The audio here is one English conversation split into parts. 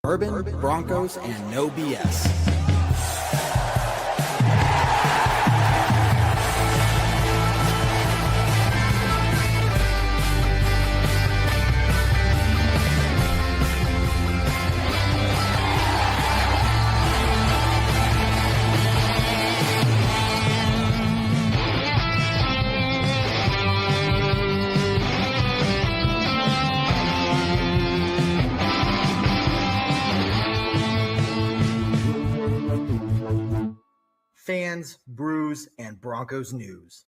Bourbon, Broncos, and no BS. Fans, brews, and Broncos news.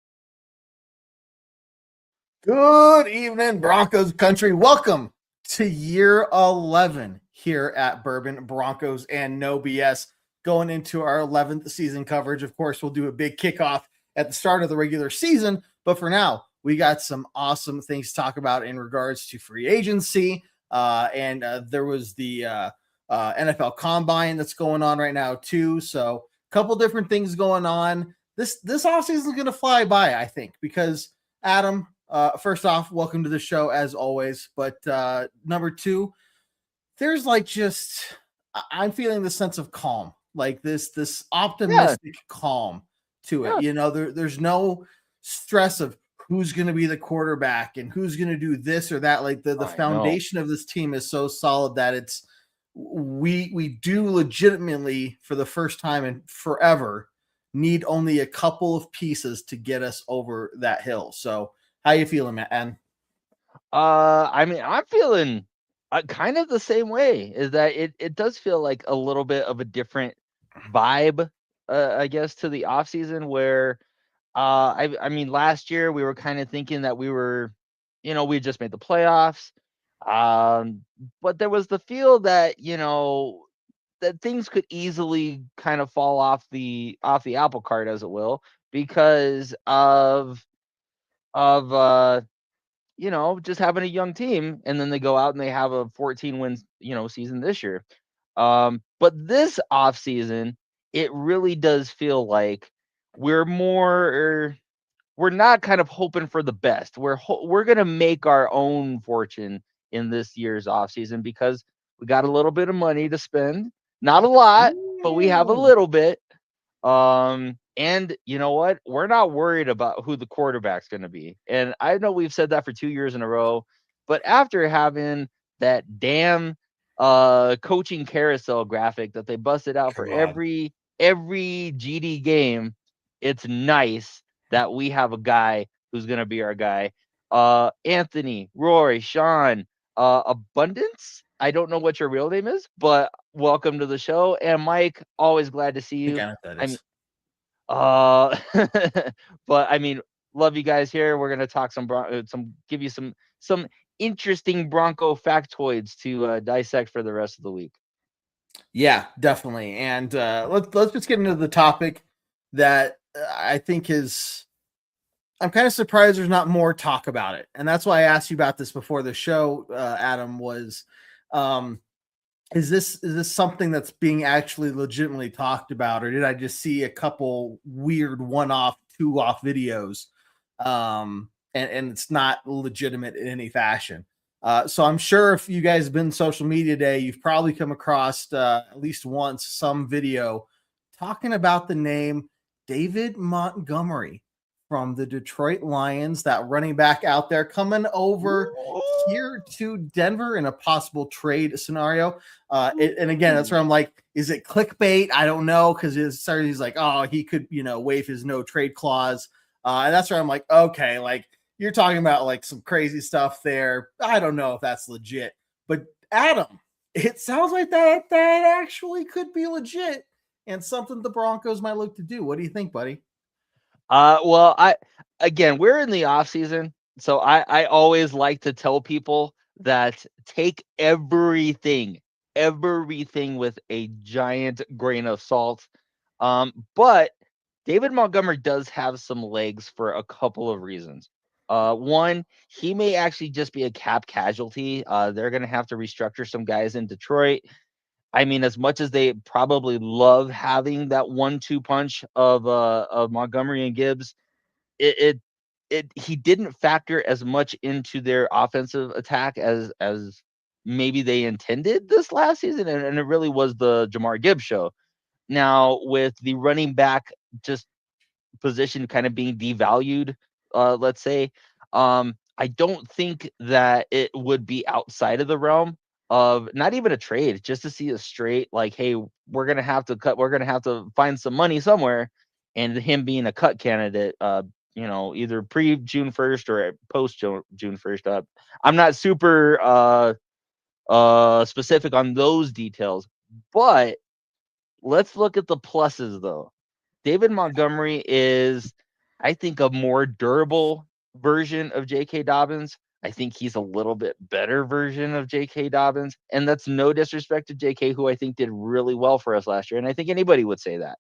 Good evening, Broncos Country. Welcome to year 11 here at Bourbon, Broncos, and no BS. Going into our 11th season coverage. Of course, we'll do a big kickoff at the start of the regular season. But for now, we got some awesome things to talk about in regards to free agency. And there was the NFL Combine that's going on right now, too. So couple different things going on. This offseason is going to fly by, I think, because Adam, first off, welcome to the show as always. But number two, there's I'm feeling this sense of calm, like this optimistic calm to it. Yeah. You know, there's no stress of who's going to be the quarterback and who's going to do this or that. Like the foundation of this team is so solid that we do legitimately, for the first time in forever, need only a couple of pieces to get us over that hill. So how you feeling, man? I mean, I'm feeling kind of the same way. Is that it does feel like a little bit of a different vibe, I guess, to the offseason where I mean, last year we were kind of thinking that we were, we just made the playoffs. But there was the feel that, that things could easily kind of fall off the apple cart, as it will, because of just having a young team, and then they go out and they have a 14 wins, season this year. But this off season, it really does feel like we're not kind of hoping for the best. We're going to make our own fortune in this year's offseason because we got a little bit of money to spend. Not a lot, but we have a little bit. And you know what? We're not worried about who the quarterback's going to be. And I know we've said that for 2 years in a row, but after having that damn coaching carousel graphic that they busted out for every GD game, it's nice that we have a guy who's going to be our guy. Anthony, Rory, Sean, Abundance. I don't know what your real name is, but welcome to the show. And Mike, always glad to see you. But I mean, love you guys here. We're gonna talk give you some interesting Bronco factoids to dissect for the rest of the week. Yeah, definitely. And let's just get into the topic that I think I'm kind of surprised there's not more talk about it. And that's why I asked you about this before the show, Adam, was is this something that's being actually legitimately talked about, or did I just see a couple weird one-off, two-off videos and it's not legitimate in any fashion? So I'm sure if you guys have been social media day, you've probably come across at least once some video talking about the name David Montgomery from the Detroit Lions, that running back out there coming over here to Denver in a possible trade scenario. And again, that's where I'm like, is it clickbait? I don't know, because he's like, oh, he could, waive his no trade clause. And that's where I'm like, okay, like you're talking about like some crazy stuff there. I don't know if that's legit. But Adam, it sounds like that actually could be legit and something the Broncos might look to do. What do you think, buddy? Well, we're in the off season, so I always like to tell people that take everything with a giant grain of salt. But David Montgomery does have some legs for a couple of reasons. One, he may actually just be a cap casualty. They're going to have to restructure some guys in Detroit. I mean, as much as they probably love having that 1-2 punch of Montgomery and Gibbs, he didn't factor as much into their offensive attack as maybe they intended this last season, and it really was the Jahmyr Gibbs show. Now, with the running back just position kind of being devalued, let's say, I don't think that it would be outside of the realm of not even a trade, just to see a straight like, hey, we're gonna have to find some money somewhere, and him being a cut candidate, either pre June 1st or post June 1st. I'm not super specific on those details, but let's look at the pluses though. David Montgomery is, I think, a more durable version of J.K. Dobbins. I think he's a little bit better version of J.K. Dobbins. And that's no disrespect to J.K., who I think did really well for us last year. And I think anybody would say that.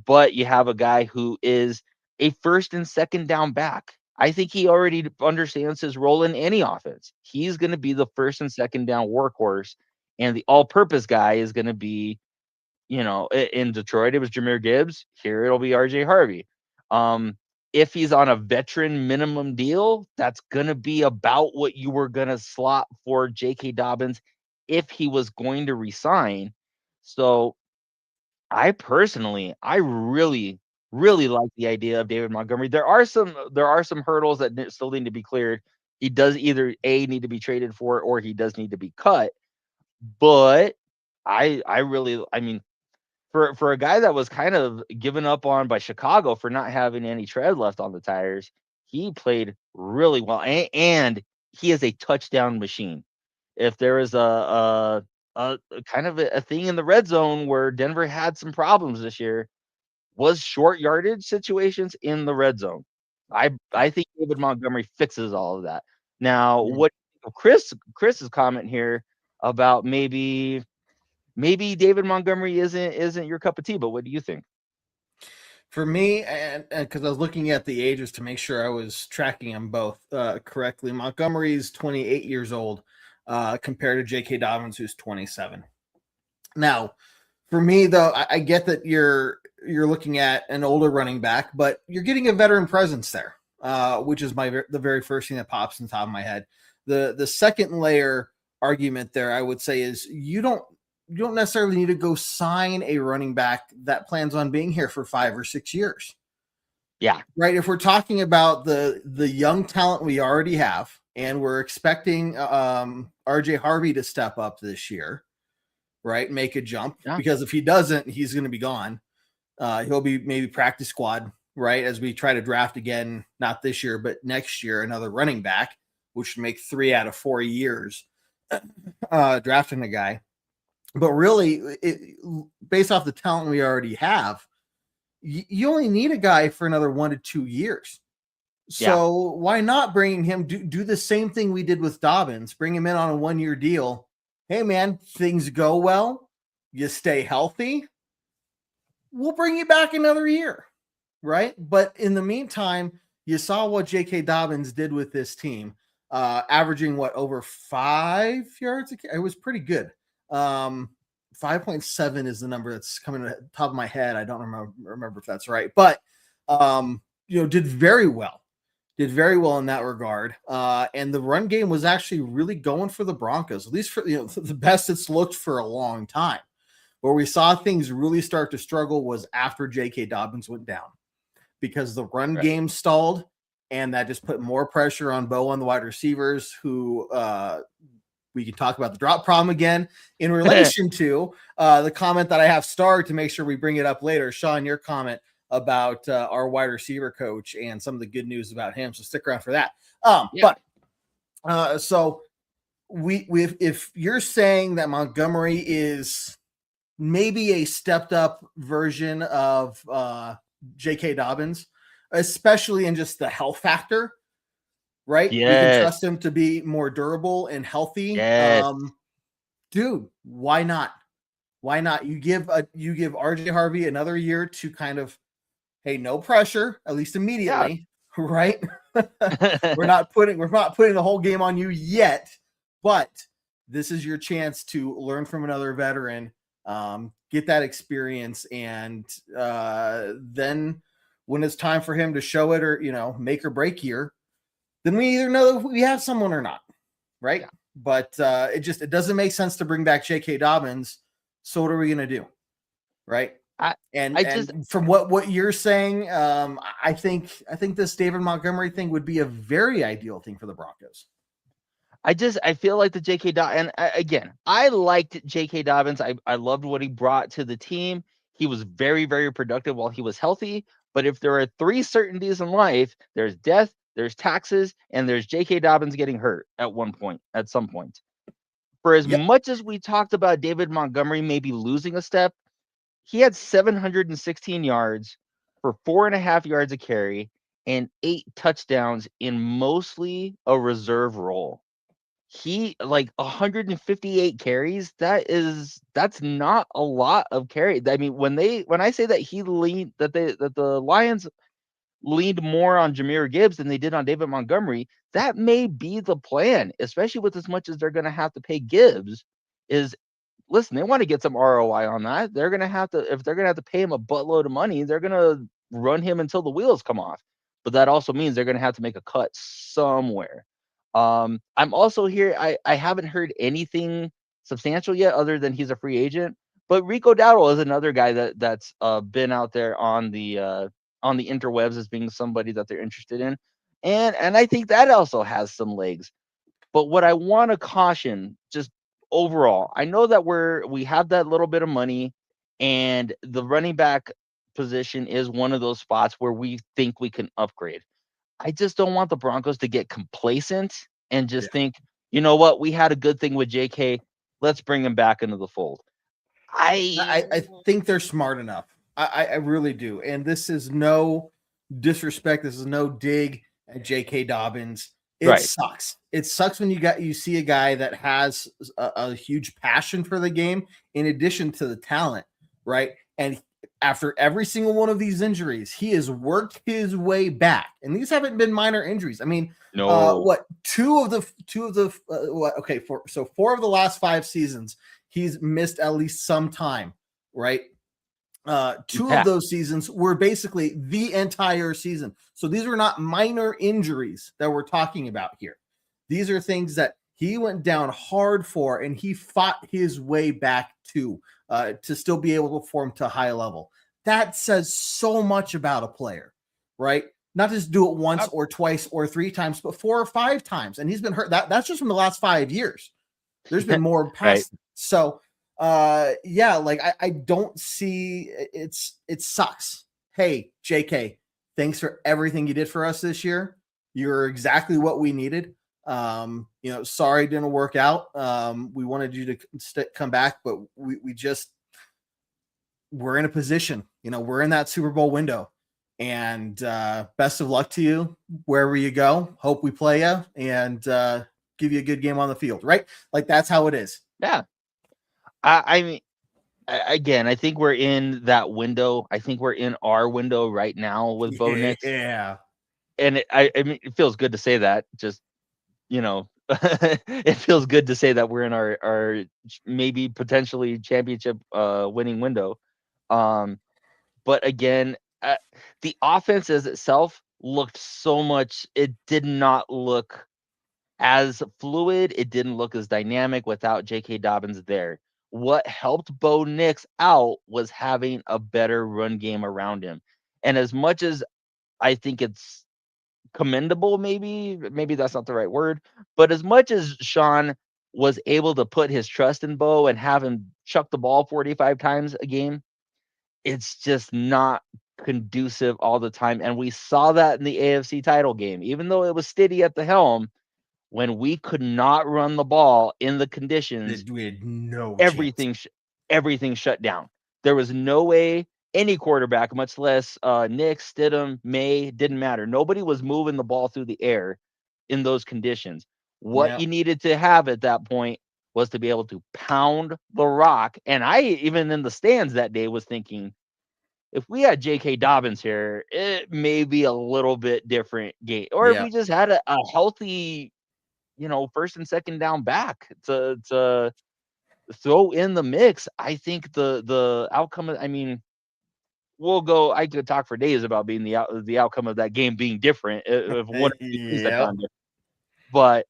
But you have a guy who is a first and second down back. I think he already understands his role in any offense. He's going to be the first and second down workhorse. And the all purpose guy is going to be, in Detroit, it was Jahmyr Gibbs. Here it'll be RJ Harvey. If he's on a veteran minimum deal, that's going to be about what you were going to slot for J.K. Dobbins if he was going to resign. So I really, really like the idea of David Montgomery. There are some hurdles that still need to be cleared. He does either need to be traded for, or he does need to be cut. But I mean, for a guy that was kind of given up on by Chicago for not having any tread left on the tires, he played really well, and he is a touchdown machine. If there is a kind of a thing in the red zone where Denver had some problems this year, was short yardage situations in the red zone. I think David Montgomery fixes all of that. Now, what Chris's comment here about maybe David Montgomery isn't your cup of tea, but what do you think? For me, and because I was looking at the ages to make sure I was tracking them both correctly, Montgomery's 28 years old compared to J.K. Dobbins, who's 27. Now, for me, though, I get that you're looking at an older running back, but you're getting a veteran presence there, which is the very first thing that pops in the top of my head. The second layer argument there, I would say, is you don't necessarily need to go sign a running back that plans on being here for 5 or 6 years. Yeah. Right. If we're talking about the young talent we already have, and we're expecting RJ Harvey to step up this year, right? Make a jump, because if he doesn't, he's going to be gone. He'll be maybe practice squad, right? As we try to draft again, not this year, but next year, another running back, which would make 3 out of 4 years drafting a guy. But really, based off the talent we already have, you only need a guy for another 1 to 2 years. So why not bring him, do the same thing we did with Dobbins, bring him in on a 1-year deal. Hey, man, things go well. You stay healthy. We'll bring you back another year, right? But in the meantime, you saw what J.K. Dobbins did with this team, averaging over 5 yards. It was pretty good. 5.7 is the number that's coming to the top of my head. I don't remember if that's right, but did very well in that regard. And the run game was actually really going for the Broncos, at least for the best it's looked for a long time. Where we saw things really start to struggle was after J.K. Dobbins went down, because the run game stalled, and that just put more pressure on Bo on the wide receivers, who we can talk about the drop problem again in relation to the comment that I have starred to make sure we bring it up later. Sean, your comment about our wide receiver coach and some of the good news about him. So stick around for that. So if you're saying that Montgomery is maybe a stepped up version of J.K. Dobbins, especially in just the health factor, right? Yes. We can trust him to be more durable and healthy. Yes. Dude, why not? Why not? You give RJ Harvey another year to kind of, hey, no pressure, at least immediately, right? We're not putting the whole game on you yet, but this is your chance to learn from another veteran, get that experience, and then when it's time for him to show it, or make or break year, then we either know that we have someone or not, right? but it doesn't make sense to bring back J.K. Dobbins. So what are we gonna do, right? And from what you're saying, I think this David Montgomery thing would be a very ideal thing for the Broncos. I feel like the J.K. Dobbins, and again, I liked J.K. Dobbins. I loved what he brought to the team. He was very, very productive while he was healthy. But if there are 3 certainties in life, there's death, there's taxes, and there's J.K. Dobbins getting hurt at some point. For as much as we talked about David Montgomery maybe losing a step, he had 716 yards for 4.5 yards a carry and 8 touchdowns in mostly a reserve role. He 158 carries. That's not a lot of carry. I mean, when I say that the Lions leaned more on Jahmyr Gibbs than they did on David Montgomery, that may be the plan, especially with as much as they're going to have to pay Gibbs. Listen, they want to get some ROI on that. If they're going to have to pay him a buttload of money, they're going to run him until the wheels come off. But that also means they're going to have to make a cut somewhere. I'm also here. I haven't heard anything substantial yet, other than he's a free agent. But Rico Dowdle is another guy that's been out there on the interwebs as being somebody that they're interested in, and I think that also has some legs. But what I want to caution, just overall, I know that we have that little bit of money, and the running back position is one of those spots where we think we can upgrade. I just don't want the Broncos to get complacent and just think, you know what, we had a good thing with JK. Let's bring him back into the fold. I think they're smart enough. I really do. And this is no disrespect. This is no dig at J.K. Dobbins. It sucks. It sucks when you see a guy that has a huge passion for the game in addition to the talent, right? And after every single one of these injuries, he has worked his way back. And these haven't been minor injuries. I mean, four of the last 5 seasons, he's missed at least some time, right? 2 of those seasons were basically the entire season. So these are not minor injuries that we're talking about here. These are things that he went down hard for, and he fought his way back to still be able to perform to a high level. That says so much about a player, right? Not just do it once or twice or 3 times, but 4 or 5 times. And he's been hurt. That's just from the last 5 years. There's been more past. So I don't see it sucks. Hey, JK, thanks for everything you did for us this year. You're exactly what we needed. Sorry it didn't work out. We wanted you to come back, but we're in a position, we're in that Super Bowl window, and best of luck to you wherever you go. Hope we play you and give you a good game on the field, right? Like, that's how it is. Yeah. I mean, again, I think we're in that window. I think we're in our window right now with Bo Nix. Yeah. And it feels good to say that. Just, it feels good to say that we're in our maybe potentially championship winning window. But again, the offense as itself looked so much. It did not look as fluid. It didn't look as dynamic without J.K. Dobbins there. What helped Bo Nix out was having a better run game around him. And as much as I think it's commendable, maybe that's not the right word, but as much as Sean was able to put his trust in Bo and have him chuck the ball 45 times a game, it's just not conducive all the time. And we saw that in the AFC title game. Even though it was Stiddy at the helm, when we could not run the ball in the conditions, we had no everything shut down. There was no way any quarterback, much less Nick, Stidham, May, didn't matter. Nobody was moving the ball through the air in those conditions. What you needed to have at that point was to be able to pound the rock. And I, even in the stands that day, was thinking, if we had J.K. Dobbins here, it may be a little bit different game. Or if we just had a healthy, first and second down back to throw in the mix, I think the outcome, I could talk for days about being the outcome of that game being different if one of the teams had gone different. But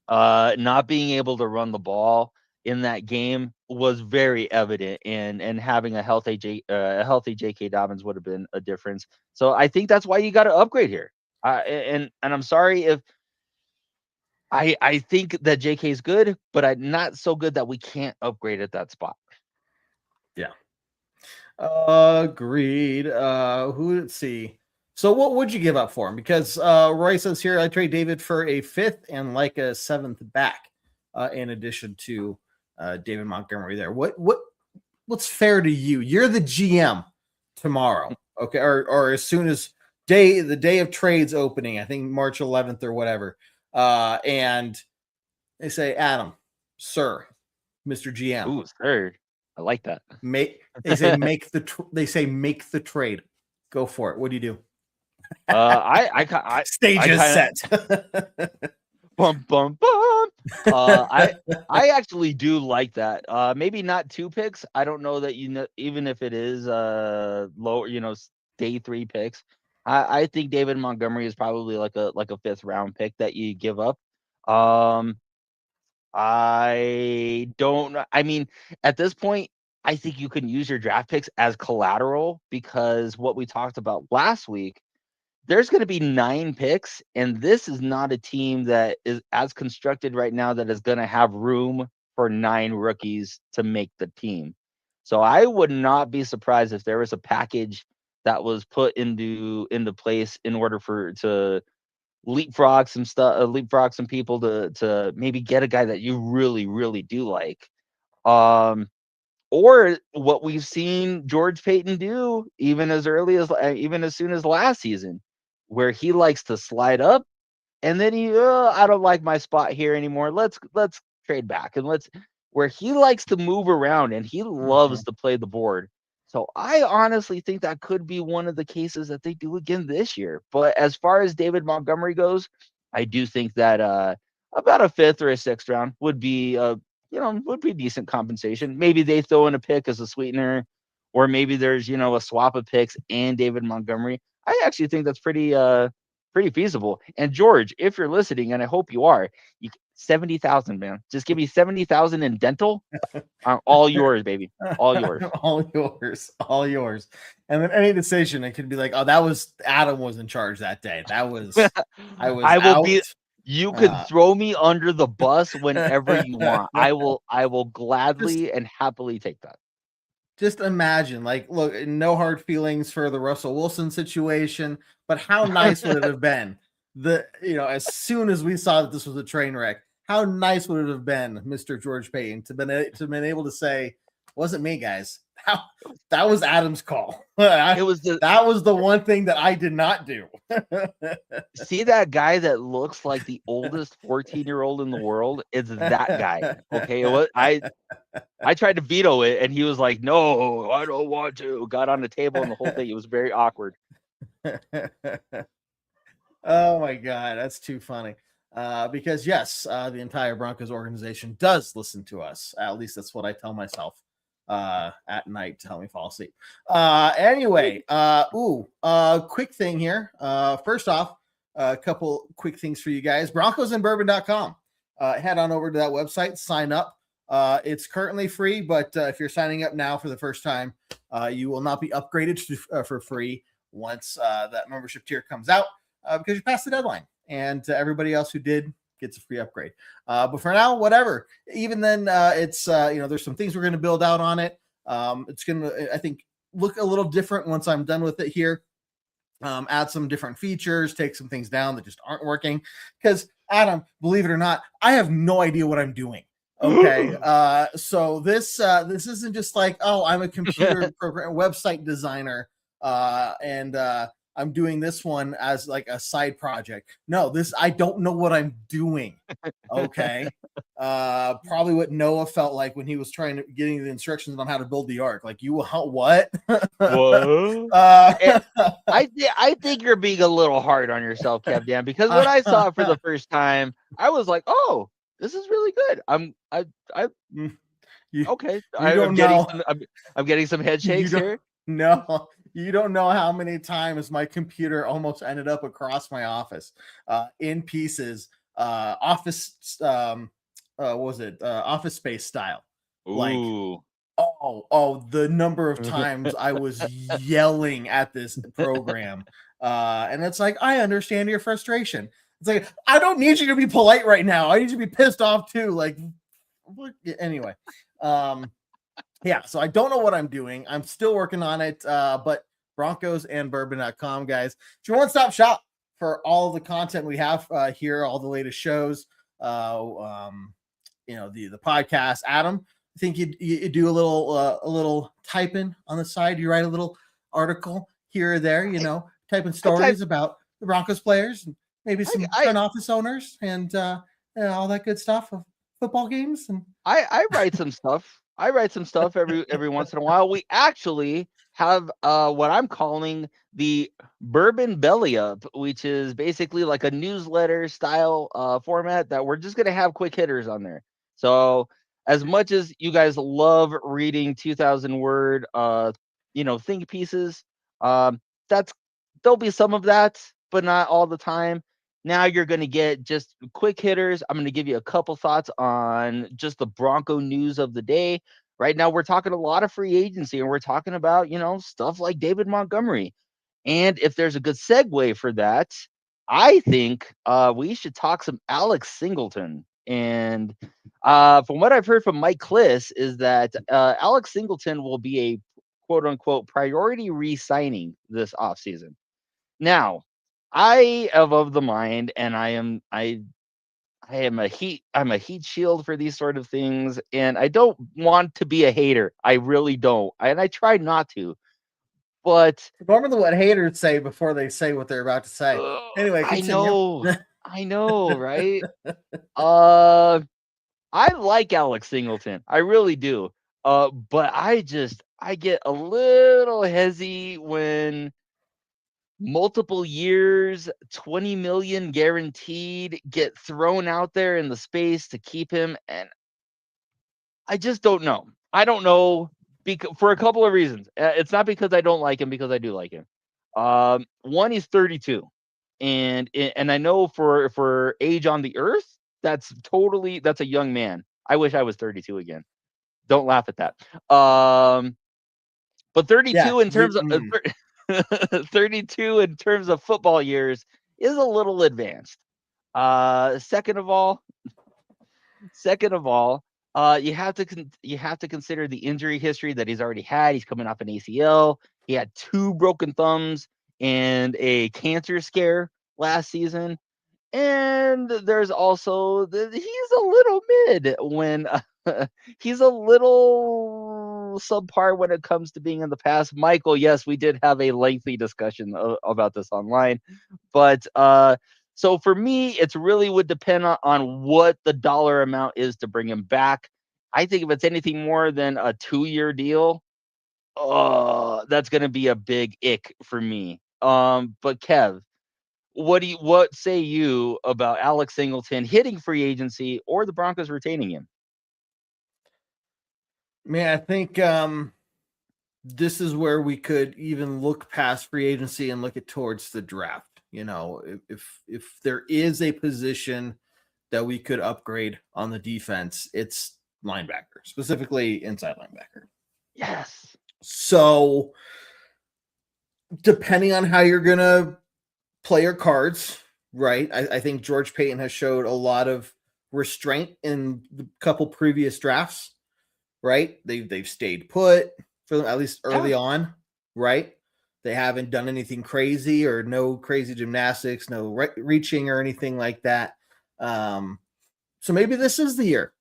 not being able to run the ball in that game was very evident, and having a healthy J.K. Dobbins would have been a difference. So I think that's why you got to upgrade here. And I'm sorry if I think that J.K. is good, but I'm not so good that we can't upgrade at that spot. Yeah. Agreed. Let's see. So what would you give up for him? Because Roy says here, I trade David for a 5th and like a 7th back, in addition to David Montgomery there. What's fair to you? You're the GM tomorrow, okay? Or as soon as the day of trades opening, I think March 11th or whatever. And they say, Adam, sir, Mr. GM. Ooh, sir. I like that. Make the trade. Go for it. What do you do? Stage is set. Bum bum bum. I actually do like that. Maybe not 2 picks. I don't know that even if it is low, day 3 picks. I think David Montgomery is probably like a 5th round pick that you give up. I don't know. I mean, at this point, I think you can use your draft picks as collateral, because what we talked about last week, there's going to be 9 picks, and this is not a team that is as constructed right now that is going to have room for 9 rookies to make the team. So I would not be surprised if there was a package that was put into place in order to leapfrog some stuff, leapfrog some people to maybe get a guy that you really, really do like. Or what we've seen George Payton do even as soon as last season, where he likes to slide up and then I don't like my spot here anymore. Let's trade back, and where he likes to move around and he loves to play the board. So I honestly think that could be one of the cases that they do again this year. But as far as David Montgomery goes, I do think that about a 5th or a 6th round would be decent compensation. Maybe they throw in a pick as a sweetener, or maybe there's a swap of picks and David Montgomery. I actually think that's pretty feasible. And George, if you're listening, and I hope you are, 70,000, man. Just give me 70,000 in dental. All yours, baby. All yours. all yours. And then any decision, it could be like, oh, that was Adam was in charge that day. That was I will out. You could throw me under the bus whenever you want. I will gladly and happily take that. Just imagine, look, no hard feelings for the Russell Wilson situation, but how nice would it have been as soon as we saw that this was a train wreck, how nice would it have been, Mr. George Payton, to been able to say, wasn't me, guys. That was Adam's call. That was the one thing that I did not do. See that guy that looks like the oldest 14-year-old in the world? It's that guy. Okay. I tried to veto it, and he was like, no, I don't want to. Got on the table and the whole thing. It was very awkward. Oh my God. That's too funny. Because yes, the entire Broncos organization does listen to us. At least that's what I tell myself at night to help me fall asleep. Anyway, quick thing here. First off, a couple quick things for you guys. BroncosandBourbon.com. Head on over to that website, sign up. It's currently free, but if you're signing up now for the first time, you will not be upgraded for free once that membership tier comes out, because you passed the deadline, and everybody else who did gets a free upgrade. But for now, whatever. Even then, it's there's some things we're going to build out on it. It's going to, I think, look a little different once I'm done with it here. Add some different features, take some things down that just aren't working. Because Adam, believe it or not, I have no idea what I'm doing. Okay, so this isn't just like, oh, I'm a computer program website designer, and I'm doing this one as like a side project. No, I don't know what I'm doing. Okay. Probably what Noah felt like when he was getting the instructions on how to build the ark. Like, what? Whoa. I think you're being a little hard on yourself, KevDan, because when I saw it for the first time, I was like, oh, this is really good. Okay. I'm getting some head shakes here. No, you don't know how many times my computer almost ended up across my office in pieces office what was it? Office Space style. Like, Ooh. the number of times I was yelling at this program. And it's like, I understand your frustration. It's like, I don't need you to be polite right now. I need you to be pissed off too. Like, anyway. Yeah, so I don't know what I'm doing. I'm still working on it. But Broncos and Bourbon.com, guys. It's your one-stop shop for all the content we have here, all the latest shows. The podcast. Adam, I think you do a little typing on the side. You write a little article here or there, typing stories about the Broncos players and maybe some front office owners and all that good stuff of football games. And I write some stuff. I write some stuff every once in a while. We actually have what I'm calling the Bourbon Belly Up, which is basically like a newsletter style format that we're just gonna have quick hitters on there. So as much as you guys love reading 2,000 word think pieces, there'll be some of that, but not all the time. Now you're going to get just quick hitters. I'm going to give you a couple thoughts on just the Bronco news of the day. Right now, we're talking a lot of free agency, and we're talking about, stuff like David Montgomery. And if there's a good segue for that, I think we should talk some Alex Singleton. And from what I've heard from Mike Kliss is that Alex Singleton will be a quote-unquote priority re-signing this offseason. Now, I am of the mind, and I'm a heat shield for these sort of things, and I don't want to be a hater. I really don't, and I try not to. But normally, what haters say before they say what they're about to say. Anyway, continue. I know, right? I like Alex Singleton, I really do. But I get a little hezzy when multiple years, 20 million guaranteed get thrown out there in the space to keep him. And I just don't know. I don't know for a couple of reasons. It's not because I don't like him, because I do like him. One, he's 32. And I know for age on the earth, that's a young man. I wish I was 32 again. Don't laugh at that. But 32 in terms of 32 in terms of football years is a little advanced. Second of all, you have to consider the injury history that he's already had. He's coming off an ACL. He had 2 broken thumbs and a cancer scare last season. And there's also he's a little mid when he's a little subpar when it comes to being in the past. Michael, yes, we did have a lengthy discussion about this online, but so for me, it's really would depend on what the dollar amount is to bring him back. I think if it's anything more than a 2-year deal, that's going to be a big ick for me. But Kev, what say you about Alex Singleton hitting free agency or the Broncos retaining him? Man, I think this is where we could even look past free agency and look towards the draft. If there is a position that we could upgrade on the defense, it's linebacker, specifically inside linebacker. Yes. So depending on how you're going to play your cards, right? I think George Paton has showed a lot of restraint in the couple previous drafts, right? They've stayed put for at least early on, right? They haven't done anything crazy or no crazy gymnastics, no reaching or anything like that. So maybe this is the year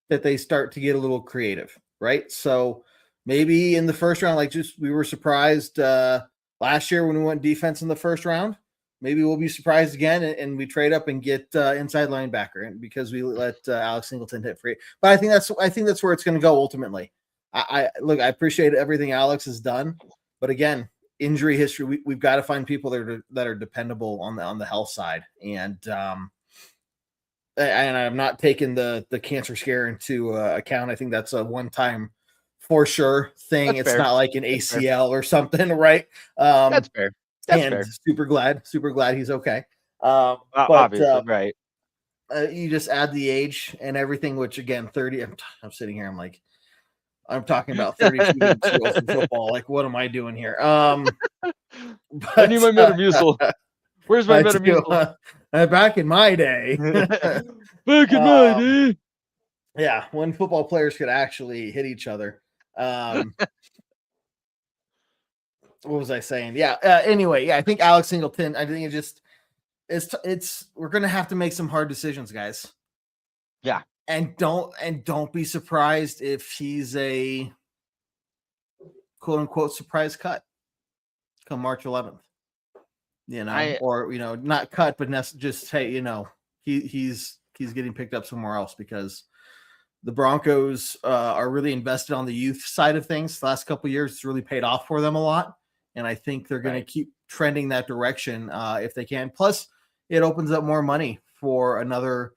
that they start to get a little creative, right? So maybe in the first round, we were surprised last year when we went defense in the first round. Maybe we'll be surprised again and we trade up and get inside linebacker because we let Alex Singleton hit free. But I think that's where it's going to go ultimately. I appreciate everything Alex has done, but again, injury history. We've got to find people that are dependable on the health side, and I'm not taking the cancer scare into account. I think that's a one-time for sure thing. That's it's fair. Not like an ACL or something, right? That's fair. That's fair. Super glad he's okay. Obviously, right. you just add the age and everything, which again, 30. I'm sitting here. I'm talking about 32 weeks for football. Like, what am I doing here? I But need my Metamucil. Where's my Metamucil? Back in my day. Back in my day. Yeah, when football players could actually hit each other. What was I saying? Yeah. Anyway, yeah, I think Alex Singleton. I think it's we're gonna have to make some hard decisions, guys. Yeah. And don't be surprised if he's a quote unquote surprise cut come March 11th. You know, or not cut, but just hey, he's getting picked up somewhere else because the Broncos are really invested on the youth side of things. The last couple of years, it's really paid off for them a lot, and I think they're going to keep trending that direction if they can. Plus, it opens up more money for another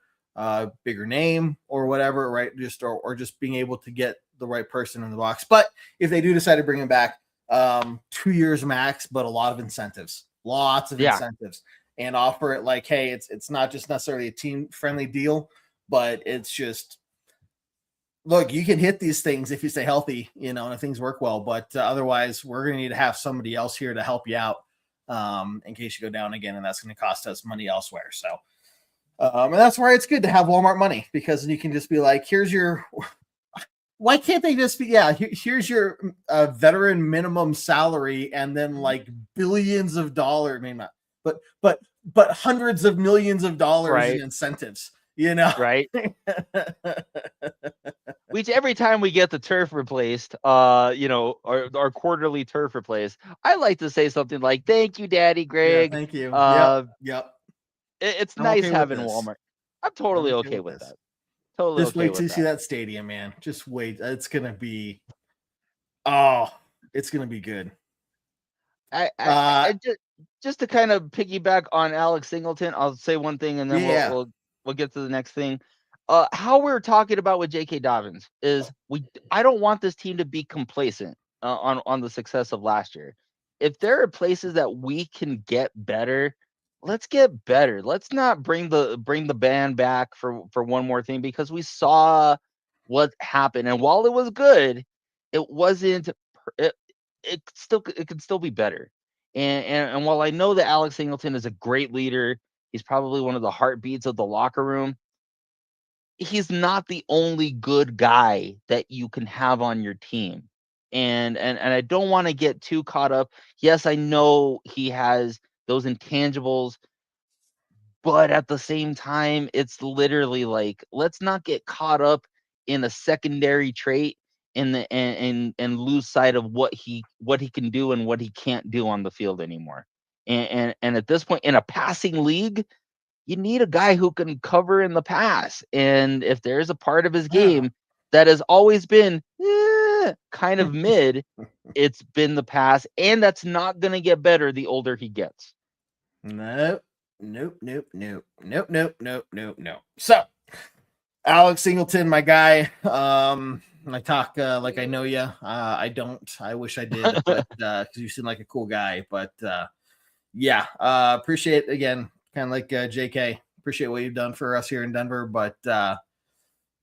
bigger name or whatever, right? Or just being able to get the right person in the box. But if they do decide to bring him back, 2 years max, but a lot of incentives, incentives, and offer it like, hey, it's not just necessarily a team friendly deal, but it's just, look, you can hit these things if you stay healthy, and if things work well, but otherwise we're going to need to have somebody else here to help you out in case you go down again, and that's going to cost us money elsewhere. So, and that's why it's good to have Walmart money, because you can just be like, here's your, why can't they just be, here's your veteran minimum salary, and then like billions of dollars, maybe not, but hundreds of millions of dollars in incentives, right? Which every time we get the turf replaced, our quarterly turf replaced, I like to say something like, "Thank you, Daddy Greg." Yeah, thank you. Yep. It's nice having Walmart. I'm totally okay with that. Totally. Just wait till you see that stadium, man. Just wait. It's gonna be, it's gonna be good. I just to kind of piggyback on Alex Singleton, I'll say one thing, and then we'll get to the next thing. How we're talking about with J.K. Dobbins is I don't want this team to be complacent on the success of last year. If there are places that we can get better, let's get better. Let's not bring the band back for one more thing, because we saw what happened, and while it was good, it wasn't. It could still be better. And while I know that Alex Singleton is a great leader, he's probably one of the heartbeats of the locker room, he's not the only good guy that you can have on your team. And I don't want to get too caught up. Yes, I know he has those intangibles, but at the same time, it's literally like, let's not get caught up in a secondary trait and lose sight of what he can do and what he can't do on the field anymore. And at this point, in a passing league, you need a guy who can cover in the pass. And if there's a part of his game that has always been kind of mid, it's been the pass, and that's not going to get better the older he gets. Nope. So, Alex Singleton, my guy. I talk like I know you. I don't. I wish I did, but because you seem like a cool guy. But appreciate it again. Kind of like JK. Appreciate what you've done for us here in Denver, but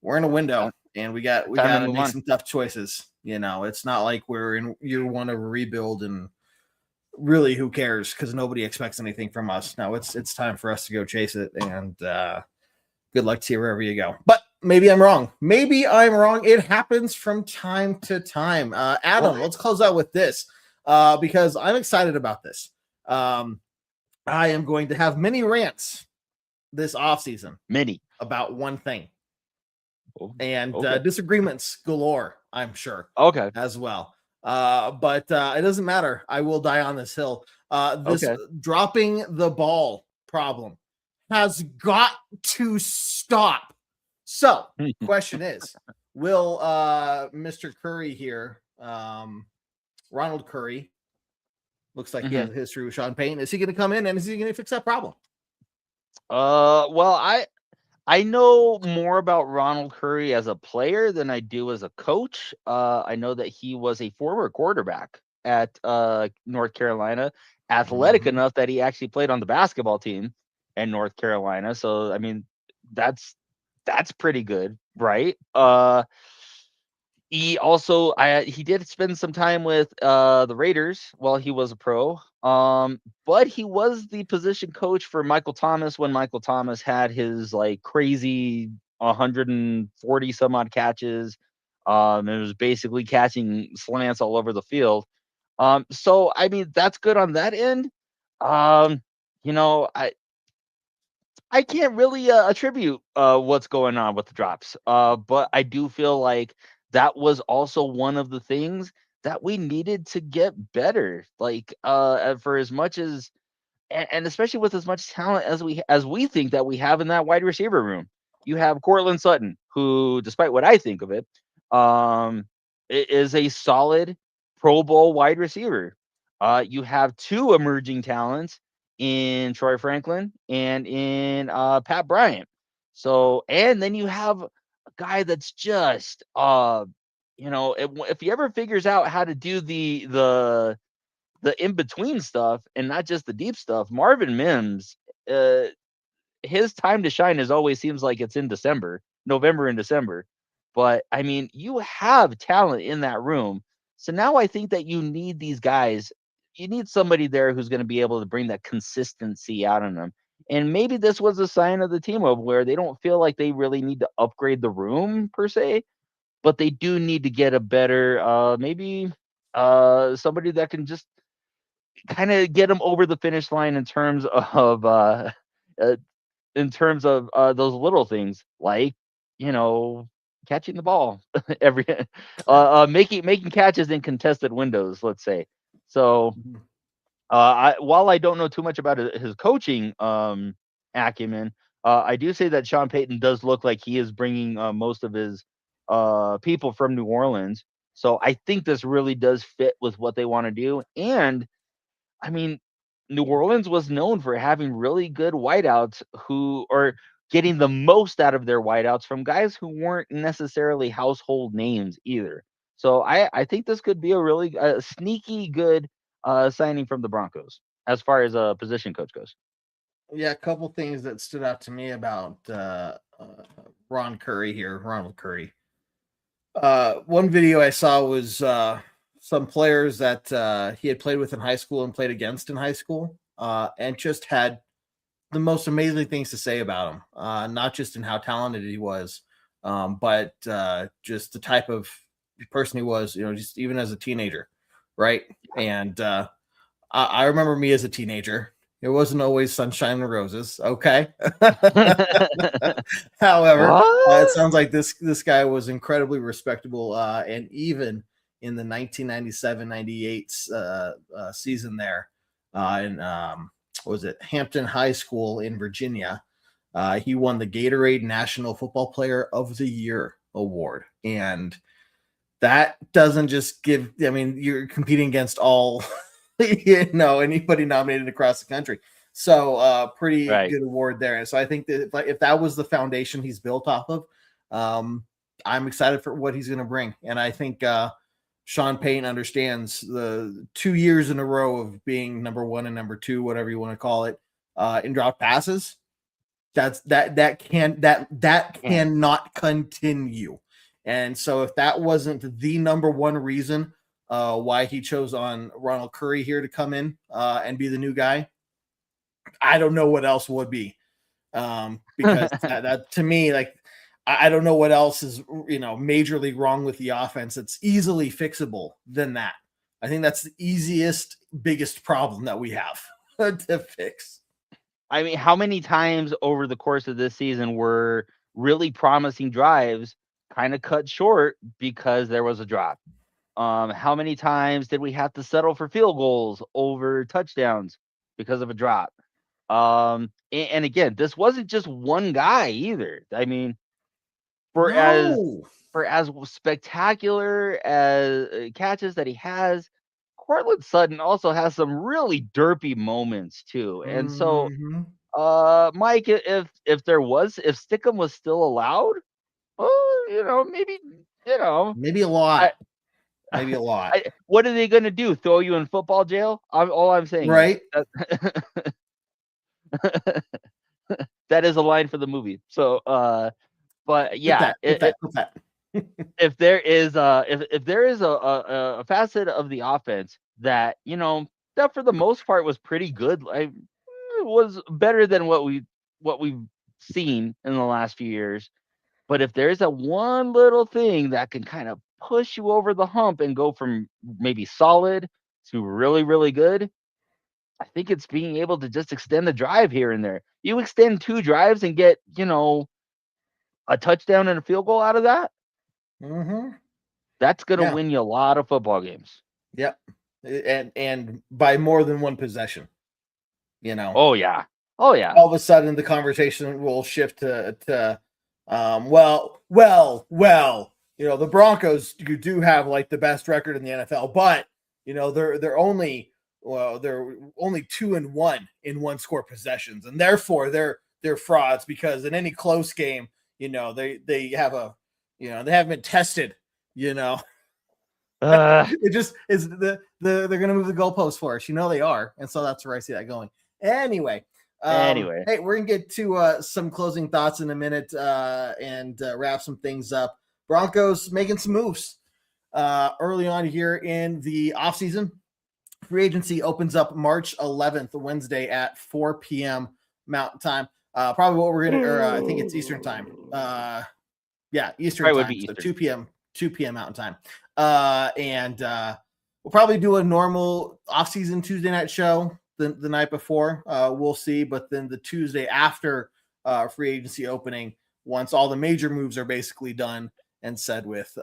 we're in a window, and we got to make some tough choices. It's not like we're in year one of a rebuild, and really, who cares? Because nobody expects anything from us. Now it's time for us to go chase it, and good luck to you wherever you go. But maybe I'm wrong. It happens from time to time. Adam, let's close out with this because I'm excited about this. I am going to have many rants this offseason. Many. About one thing. And disagreements galore, I'm sure. Okay. As well. But it doesn't matter. I will die on this hill. This dropping the ball problem has got to stop. So, question is, will Mr. Curry here, Ronald Curry, looks like he has a history with Sean Payton, is he going to come in and is he going to fix that problem? Well, I know more about Ronald Curry as a player than I do as a coach. I know that he was a former quarterback at North Carolina, athletic enough that he actually played on the basketball team in North Carolina. So, I mean, that's pretty good, right? He also he did spend some time with the Raiders while he was a pro. But he was the position coach for Michael Thomas when Michael Thomas had his like crazy 140 some odd catches. It was basically catching slants all over the field. So I mean that's good on that end. Um, you know, I can't really attribute what's going on with the drops. But I do feel like that was also one of the things that we needed to get better. Like for as much as and especially with as much talent as we think that we have in that wide receiver room. You have Cortland Sutton, who, despite what I think of it, is a solid Pro Bowl wide receiver. You have two emerging talents in Troy Franklin and in Pat Bryant. So, and then you have a guy that's just, if he ever figures out how to do the in between stuff and not just the deep stuff, Marvin Mims, his time to shine is always seems like it's in November and December. But I mean, you have talent in that room. So now I think that you need these guys. You need somebody there who's going to be able to bring that consistency out in them. And maybe this was a sign of the team of where they don't feel like they really need to upgrade the room per se, but they do need to get a better, maybe somebody that can just kind of get them over the finish line uh, in terms of those little things like you know catching the ball every making catches in contested windows, let's say. So Mhm. while I don't know too much about his coaching acumen, I do say that Sean Payton does look like he is bringing most of his people from New Orleans. So I think this really does fit with what they want to do. And I mean, New Orleans was known for having really good wideouts who are getting the most out of their wideouts from guys who weren't necessarily household names either. So I think this could be a really sneaky good signing from the Broncos as far as a position coach goes. Yeah, a couple things that stood out to me about Ron Curry here, Ronald Curry. One video I saw was some players that he had played with in high school and played against in high school, and just had the most amazing things to say about him. Not just in how talented he was, but just the type of person he was. Just even as a teenager, right? And I remember me as a teenager. It wasn't always sunshine and roses. Okay. However, it What? sounds like this guy was incredibly respectable, and even in the 1997-98 season there, in what was it, Hampton High School in Virginia, he won the Gatorade National Football Player of the Year award, and that doesn't just give. I mean, you're competing against all, anybody nominated across the country. So, pretty Right. good award there. And so I think that if that was the foundation he's built off of, I'm excited for what he's going to bring. And I think Sean Payton understands the 2 years in a row of being number one and number two, whatever you want to call it, in drop passes. That Can't. cannot continue. And so if that wasn't the number one reason why he chose on Ronald Curry here to come in and be the new guy, I don't know what else would be. Because that to me, like, I don't know what else is majorly wrong with the offense. It's easily fixable than that. I think that's the easiest, biggest problem that we have to fix. I mean, how many times over the course of this season were really promising drives kind of cut short because there was a drop? How many times did we have to settle for field goals over touchdowns because of a drop? And again, this wasn't just one guy either. I mean, for as No. for as spectacular as catches that he has, Cortland Sutton also has some really derpy moments too. And so Mhm. Mike, if Stickum was still allowed, well, maybe, you know, Maybe a I, lot. Maybe a lot. what are they gonna do? Throw you in football jail? All I'm saying is Right? that that is a line for the movie. So, but yeah, Put that. if there is if there is a facet of the offense that that for the most part was pretty good, like was better than what we've seen in the last few years. But if there's a one little thing that can kind of push you over the hump and go from maybe solid to really, really good, I think it's being able to just extend the drive here and there. You extend 2 drives and get, a touchdown and a field goal out of that. Mm-hmm. That's gonna Yeah. win you a lot of football games. Yep. And by more than one possession. Oh yeah. Oh yeah. All of a sudden the conversation will shift to well, the Broncos do have like the best record in the NFL, but they're only 2-1 in one score possessions, and therefore they're frauds because in any close game, they have they haven't been tested, It just is they're gonna move the goalpost for us, they are, and so that's where I see that going. Anyway, hey, we're gonna get to some closing thoughts in a minute and wrap some things up. Broncos making some moves early on here in the offseason. Free agency opens up March 11th, Wednesday at 4 p.m. Mountain Time. Probably what we're gonna, or I think it's Eastern Time. Yeah, Eastern Probably Time. would be So Eastern. 2 p.m. Mountain Time. And we'll probably do a normal off-season Tuesday night show the night before. We'll see, but then the Tuesday after free agency opening, once all the major moves are basically done and said with,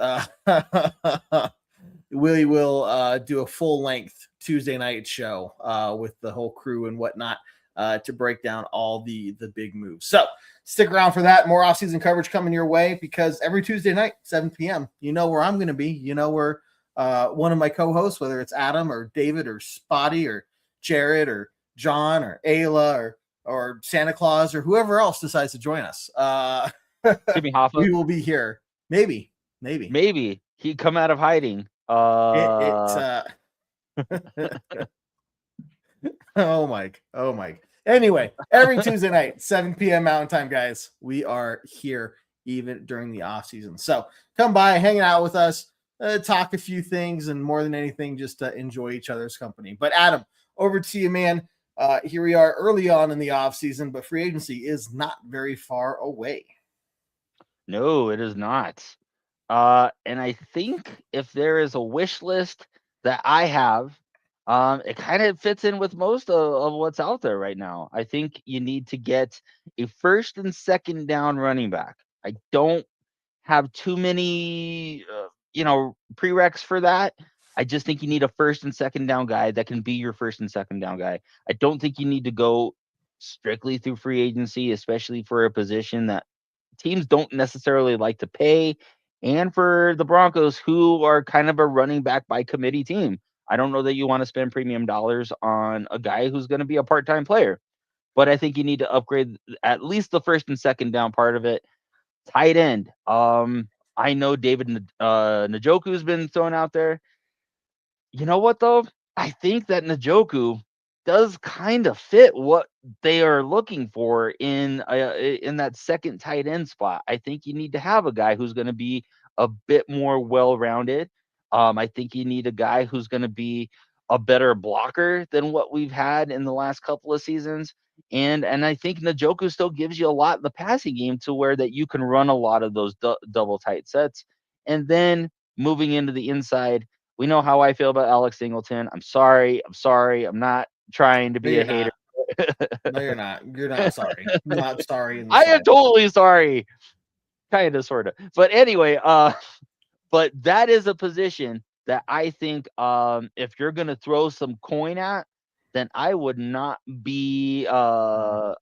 Willie will do a full-length Tuesday night show with the whole crew and whatnot to break down all the big moves. So stick around for that. More off-season coverage coming your way because every Tuesday night, 7 p.m., you know where I'm going to be. Where one of my co-hosts, whether it's Adam or David or Spotty or Jared or John or Ayla or Santa Claus or whoever else decides to join us. Jimmy Hoffa. We will be here. Maybe. He'd come out of hiding. Oh Mike. Anyway, every Tuesday night, 7 p.m. Mountain Time, guys, we are here even during the off season. So come by, hang out with us, talk a few things, and more than anything, just enjoy each other's company. But Adam, over to you, man. Here we are early on in the off season, but free agency is not very far away. No, it is not. And I think if there is a wish list that I have, it kind of fits in with most of what's out there right now. I think you need to get a first and second down running back. I don't have too many, prereqs for that. I just think you need a first and second down guy that can be your first and second down guy. I don't think you need to go strictly through free agency, especially for a position that teams don't necessarily like to pay. And for the Broncos, who are kind of a running back by committee team, I don't know that you want to spend premium dollars on a guy who's going to be a part-time player. But I think you need to upgrade at least the first and second down part of it. Tight end. I know David Njoku's been thrown out there. You know what, though? I think that Njoku does kind of fit what they are looking for in that second tight end spot. I think you need to have a guy who's going to be a bit more well-rounded. I think you need a guy who's going to be a better blocker than what we've had in the last couple of seasons. And I think Njoku still gives you a lot in the passing game to where that you can run a lot of those double tight sets. And then moving into the inside, we know how I feel about Alex Singleton. I'm sorry. I'm not trying to be a hater. No, you're not. You're not sorry. You're not sorry. I am totally sorry. Kind of, sort of. But anyway, but that is a position that I think if you're going to throw some coin at, then I would not be mad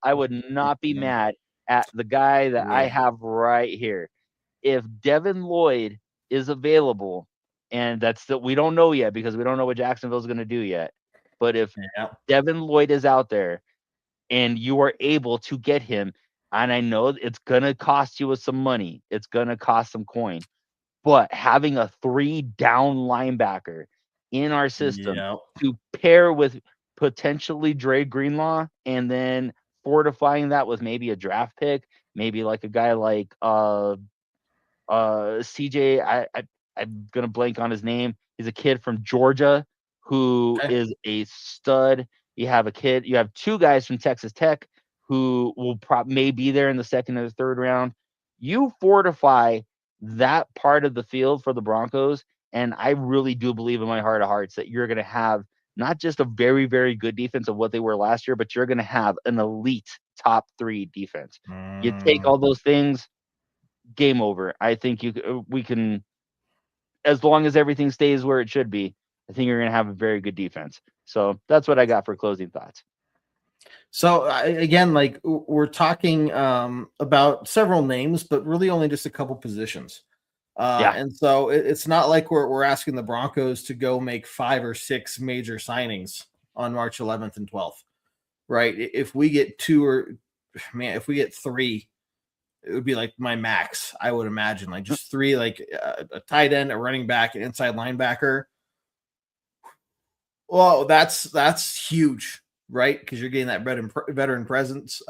at the guy that I have right here. If Devin Lloyd is available, and we don't know yet because we don't know what Jacksonville's going to do yet. But if Devin Lloyd is out there and you are able to get him, and I know it's going to cost you some money, it's going to cost some coin, but having a 3-down linebacker in our system to pair with potentially Dre Greenlaw and then fortifying that with maybe a draft pick, maybe like a guy like CJ. I'm gonna blank on his name. He's a kid from Georgia who is a stud. You have two guys from Texas Tech who may be there in the second or the third round. You fortify that part of the field for the Broncos, and I really do believe in my heart of hearts that you're going to have not just a very, very good defense of what they were last year, but you're going to have an elite top 3 defense. You take all those things, game over. I think we can, as long as everything stays where it should be, I think you're going to have a very good defense. So that's what I got for closing thoughts. So again, like we're talking about several names, but really only just a couple positions. And so it's not like we're asking the Broncos to go make 5 or 6 major signings on March 11th and 12th, right? If we get 3, it would be like my max, I would imagine, like just 3, like a tight end, a running back, an inside linebacker. Well, that's huge, right? Because you're getting that veteran presence.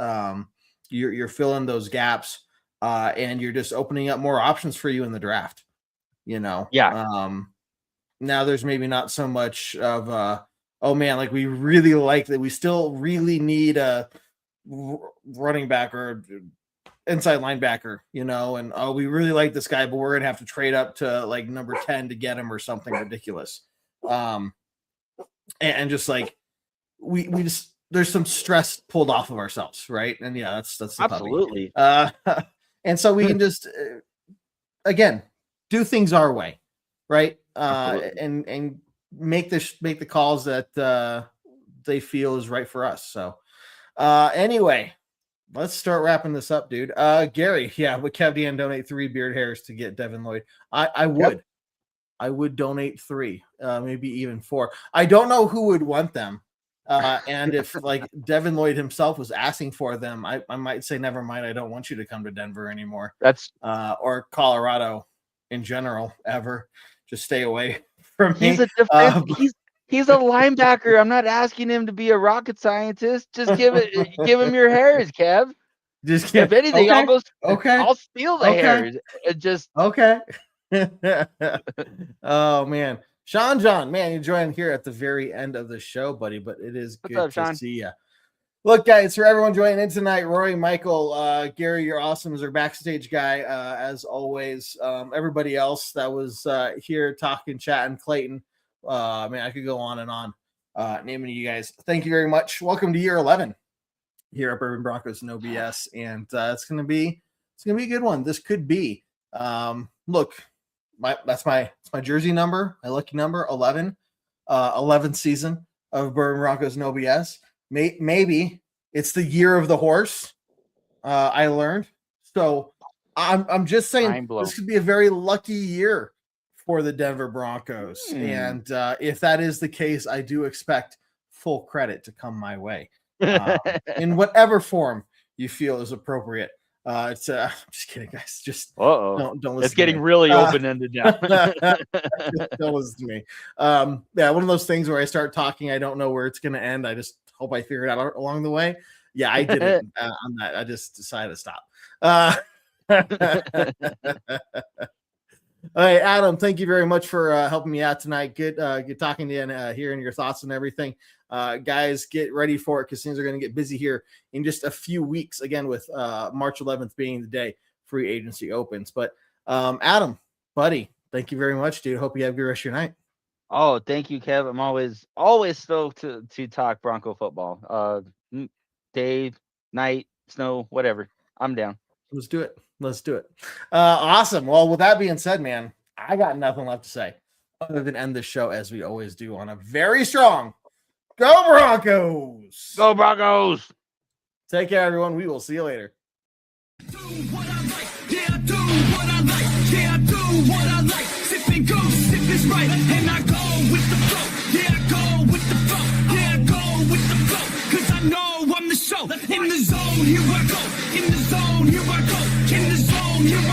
You're filling those gaps, and you're just opening up more options for you in the draft. Now there's maybe not so much of oh man, like we really like that. We still really need a running back or inside linebacker, and we really like this guy, but we're gonna have to trade up to like number 10 to get him or something ridiculous. And just like we just, there's some stress pulled off of ourselves, right? And that's absolutely. And so we can just again do things our way, right? And make the calls that they feel is right for us. So anyway, let's start wrapping this up, dude. Gary, would KevDan donate 3 beard hairs to get Devin Lloyd? I would. Yep. I would donate 3, maybe even 4. I don't know who would want them. And if like Devin Lloyd himself was asking for them, I might say, never mind. I don't want you to come to Denver anymore. That's or Colorado in general, ever. Just stay away from me. He's a he's a linebacker. I'm not asking him to be a rocket scientist. Just give him your hairs, Kev. Just if anything, okay. I'll steal the hairs. It just okay. Oh man, Sean John, man, you joined here at the very end of the show, buddy, but it is good to see you. Look, guys, for everyone joining in tonight, Rory, Michael, Gary, you're awesome as our backstage guy, as always. Everybody else that was here talking, chatting, Clayton, man, I could go on and on naming you guys. Thank you very much. Welcome to year 11 here at Bourbon Broncos, no BS, and it's gonna be a good one. This could be look. That's my jersey number, my lucky number, 11. 11th season of Bourbon Broncos No BS. Maybe it's the year of the horse. I learned. So I'm just saying this could be a very lucky year for the Denver Broncos. And if that is the case, I do expect full credit to come my way in whatever form you feel is appropriate. It's I'm just kidding, guys. Just don't listen. It's getting really open-ended now. Don't listen to me. One of those things where I start talking, I don't know where it's going to end. I just hope I figure it out along the way. Yeah, I didn't on that. I just decided to stop. All right, Adam, thank you very much for helping me out tonight. Good talking to you and hearing your thoughts and everything. Guys, get ready for it because things are going to get busy here in just a few weeks, again, with March 11th being the day free agency opens. But Adam, buddy, thank you very much, dude. Hope you have a good rest of your night. Oh, thank you, Kev. I'm always stoked to talk Bronco football. Day, night, snow, whatever. I'm down. Let's do it. Awesome. Well, with that being said, man, I got nothing left to say other than end the show as we always do on a very strong Go Broncos! Go Broncos! Take care, everyone. We will see you later. Do what I like. Yeah, I do what I like. Yeah, I do what I like. Sip and go, sip is right. And I go with the flow. Yeah, I go with the flow. Yeah, I go with the flow. Cause I know I'm the show. In the zone, here I go. In the zone, here I go. In the zone, here I go.